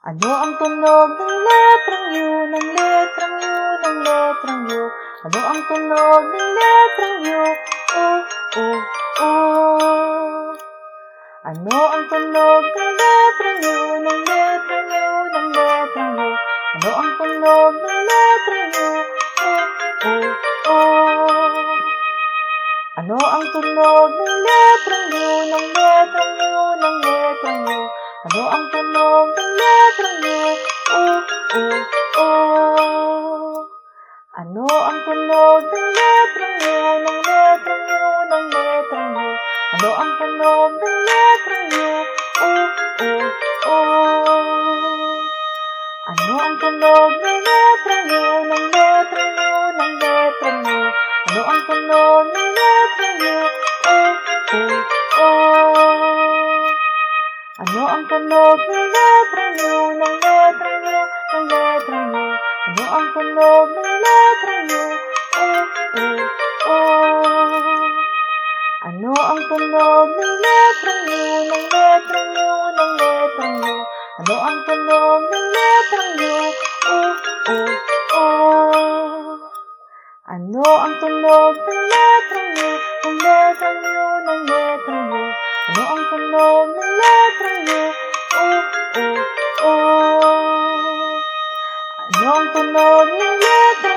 Ano ang tunog ng letrang U, ng letrang U, ng letrang U? Ano ang tunog ng letrang U? O. Ano ang tunog ng letrang U, ng letrang U, ng letrang U? Ano ang tunog ng letrang U? O. Ano ang tunog ng letrang U, ng letrang U, ng letrang U? Ano ang tunog ng letrang U? O. Ano ang tunog ng letrang U, ng letrang U, ng letrang U? Ano ang tunog ng letrang U? O. Ano ang tunog ng letrang U, ng letrang U, ng letrang U? Ano ang tunog ng letrang U? O. Ano ang tunog ng letrang U, ng letrang U, ng letrang U? Ano ang tunog ng letrang U? O. Ano ang tunog ng letrang U, ng letrang U, ng letrang U? Ano ang tunog ng letrang U? O. Ano ang tunog ng letrang U, ng letrang U, ng letrang U? Ano ang tunog ng letrang U? O. Ano ang tunog ng letrang